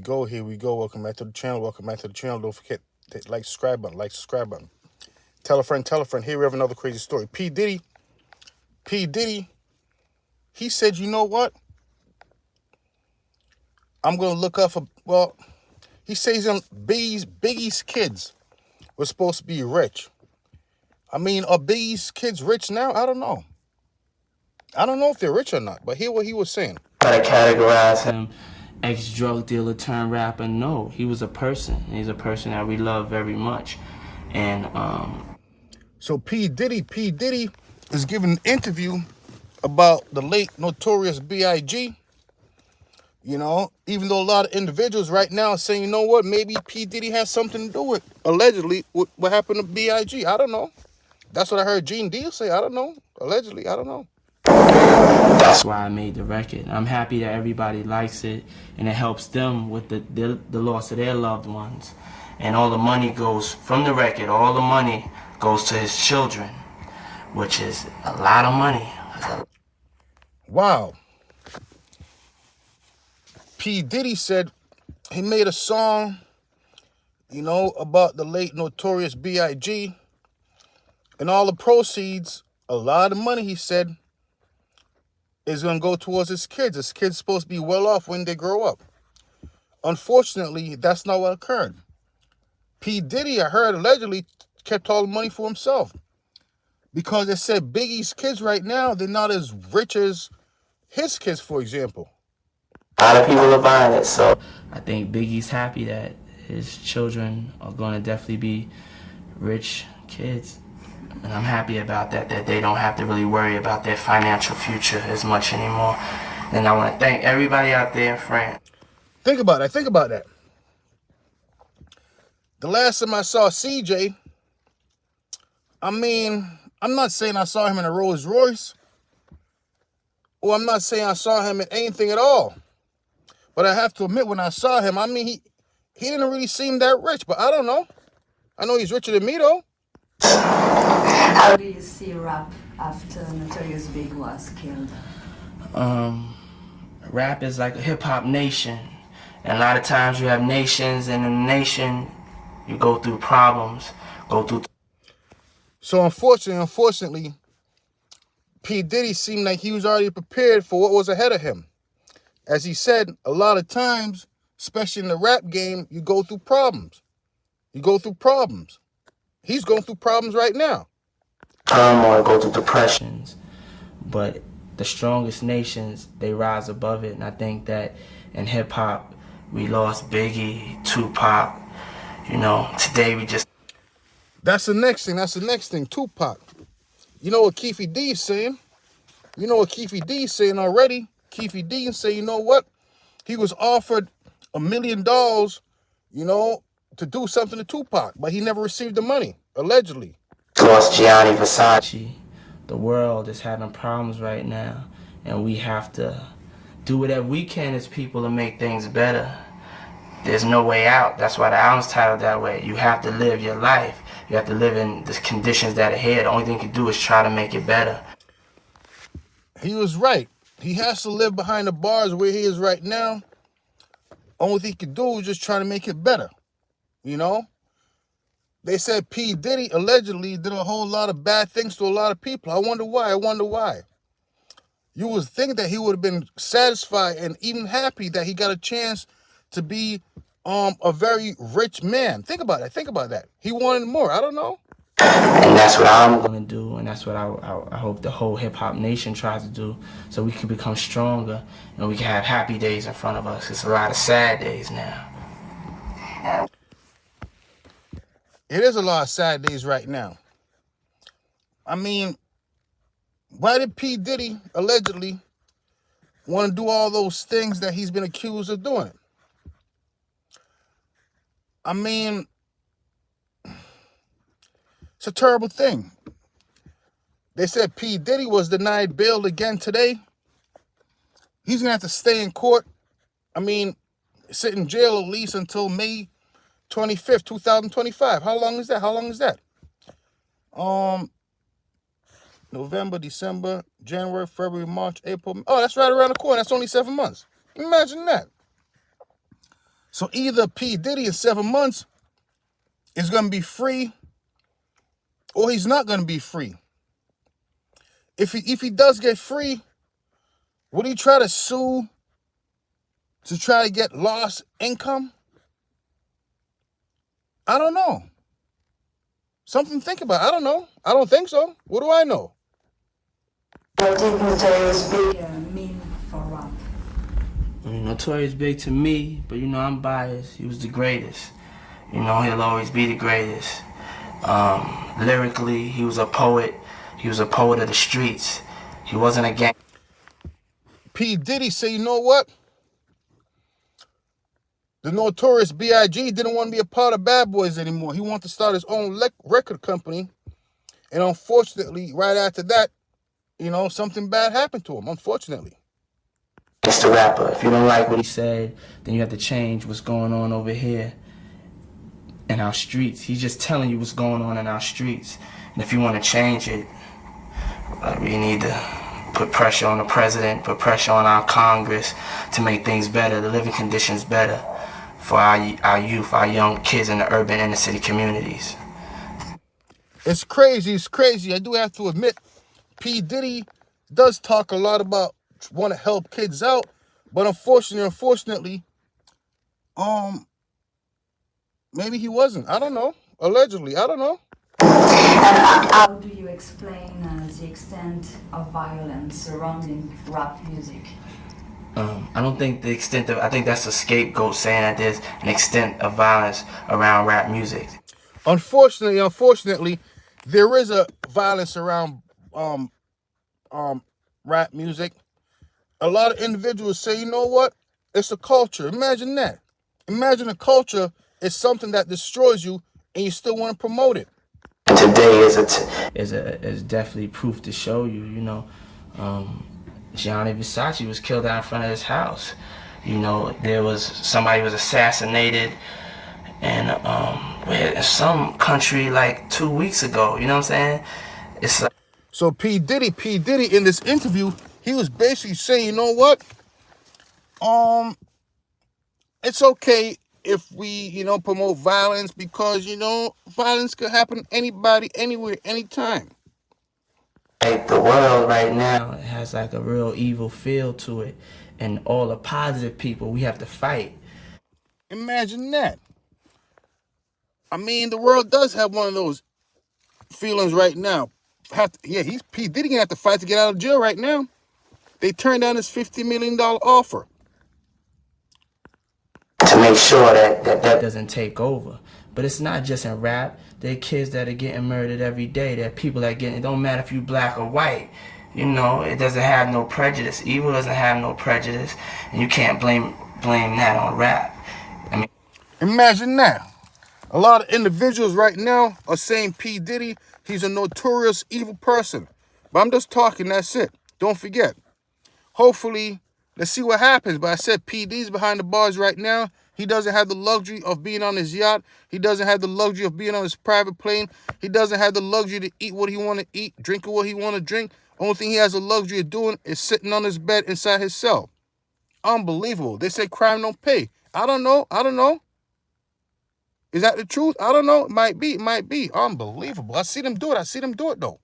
go. Here we go. Welcome back to the channel. Welcome back to the channel. Don't forget to like, subscribe button. Like, subscribe button. Tell a friend. Tell a friend. Here we have another crazy story. P Diddy. He said, you know what? I'm gonna look up for. Well, he says Biggie's kids were supposed to be rich. I mean, are Biggie's kids rich now? I don't know. I don't know if they're rich or not. But hear what he was saying. Try to categorize him ex-drug dealer turned rapper. No, he was a person. He's a person that we love very much. And So P Diddy is giving an interview about the late notorious B.I.G. You know, even though a lot of individuals right now are saying, you know what, maybe P Diddy has something to do with, allegedly, with what happened to B.I.G. I don't know. That's what I heard Gene Deal say. I don't know. Allegedly, I don't know. That's why I made the record. I'm happy that everybody likes it, and it helps them with the loss of their loved ones. And all the money goes from the record, all the money goes to his children, which is a lot of money. Wow. P Diddy said he made a song, you know, about the late notorious B.I.G. and all the proceeds, a lot of money, he said, is going to go towards his kids. His kids supposed to be well off when they grow up. Unfortunately, that's not what occurred. P Diddy, I heard, allegedly kept all the money for himself because they said Biggie's kids right now, they're not as rich as his kids, for example. A lot of people are buying it, so I think Biggie's happy that his children are going to definitely be rich kids. And I'm happy about that they don't have to really worry about their financial future as much anymore. And I want to thank everybody out there in France. Think about that. The last time I saw CJ, I mean, I'm not saying I saw him in a Rolls Royce, or I'm not saying I saw him in anything at all. But I have to admit, when I saw him, I mean, he didn't really seem that rich, but I don't know. I know he's richer than me, though. How do you see rap after Notorious Big was killed? Rap is like a hip-hop nation. And a lot of times you have nations, and in a nation, you go through problems, So unfortunately, P Diddy seemed like he was already prepared for what was ahead of him. As he said, a lot of times, especially in the rap game, you go through problems. He's going through problems right now. turmoil, go through depressions. But the strongest nations, they rise above it. And I think that in hip-hop, we lost Biggie, Tupac. You know, today we just... That's the next thing, Tupac. You know what Keefy D is saying? Already. Keefy D is saying, you know what? He was offered $1 million, you know, to do something to Tupac, but he never received the money, allegedly. Lost Gianni Versace. The world is having problems right now, and we have to do whatever we can as people to make things better. There's no way out. That's why the album's titled that way. You have to live your life. You have to live in the conditions that are here. The only thing you can do is try to make it better. He was right. He has to live behind the bars where he is right now. Only thing he can do is just try to make it better. You know? They said P Diddy allegedly did a whole lot of bad things to a lot of people. I wonder why. You would think that he would have been satisfied and even happy that he got a chance to be a very rich man. Think about that. He wanted more. I don't know. And that's what I'm going to do, and that's what I hope the whole hip-hop nation tries to do, so we can become stronger and we can have happy days in front of us. It's a lot of sad days now. It is a lot of sad days right now. I mean, why did P Diddy allegedly want to do all those things that he's been accused of doing? I mean, it's a terrible thing. They said P Diddy was denied bail again today. He's going to have to stay in court. I mean, sit in jail at least until May 25th, 2025. How long is that? November, December, January, February, March, April. Oh, that's right around the corner. That's only 7 months. Imagine that. So either P Diddy in 7 months is going to be free, or he's not going to be free. If he does get free, would he try to sue to try to get lost income? I don't know. Something to think about. I don't know. I don't think so. What do I know? What did Notorious Big mean for rap? I mean, Notorious Big to me, but I'm biased. He was the greatest. He'll always be the greatest. Lyrically, he was a poet. He was a poet of the streets. He wasn't a gang. P Diddy said, you know what? The Notorious B.I.G. didn't want to be a part of Bad Boys anymore. He wanted to start his own record company. And unfortunately, right after that, something bad happened to him, unfortunately. It's the rapper. If you don't like what he said, then you have to change what's going on over here in our streets. He's just telling you what's going on in our streets. And if you want to change it, we need to put pressure on the president, put pressure on our Congress to make things better, the living conditions better for our youth, our young kids in the urban inner city communities. It's crazy. I do have to admit, P Diddy does talk a lot about want to help kids out, but unfortunately, maybe he wasn't. I don't know. Allegedly, I don't know. And how do you explain the extent of violence surrounding rap music? I don't think the extent of, I think that's a scapegoat saying that there's an extent of violence around rap music. Unfortunately, there is a violence around rap music. A lot of individuals say, you know what? It's a culture. Imagine that. Imagine a culture is something that destroys you and you still want to promote it. Today is definitely proof to show you, Gianni Versace was killed out in front of his house. There was somebody was assassinated in some country like 2 weeks ago. You know what I'm saying? It's like, so P Diddy in this interview, he was basically saying, you know what? It's okay if we, promote violence because, violence could happen to anybody, anywhere, anytime. like the world right now, it has like a real evil feel to it. And all the positive people, we have to fight. Imagine that. I mean, the world does have one of those feelings right now. He's P Diddy gonna have to fight to get out of jail right now. They turned down his $50 million offer. To make sure that doesn't take over. But it's not just in rap. There are kids that are getting murdered every day. There are people that it don't matter if you black or white. It doesn't have no prejudice. Evil doesn't have no prejudice. And you can't blame that on rap. I mean, imagine that. A lot of individuals right now are saying P Diddy, he's a notorious evil person. But I'm just talking, that's it. Don't forget. Hopefully, let's see what happens. But I said P D's behind the bars right now. He doesn't have the luxury of being on his yacht. He doesn't have the luxury of being on his private plane. He doesn't have the luxury to eat what he want to eat, drink what he want to drink. Only thing he has the luxury of doing is sitting on his bed inside his cell. Unbelievable. They say crime don't pay. I don't know. Is that the truth? I don't know. It might be. Unbelievable. I see them do it though.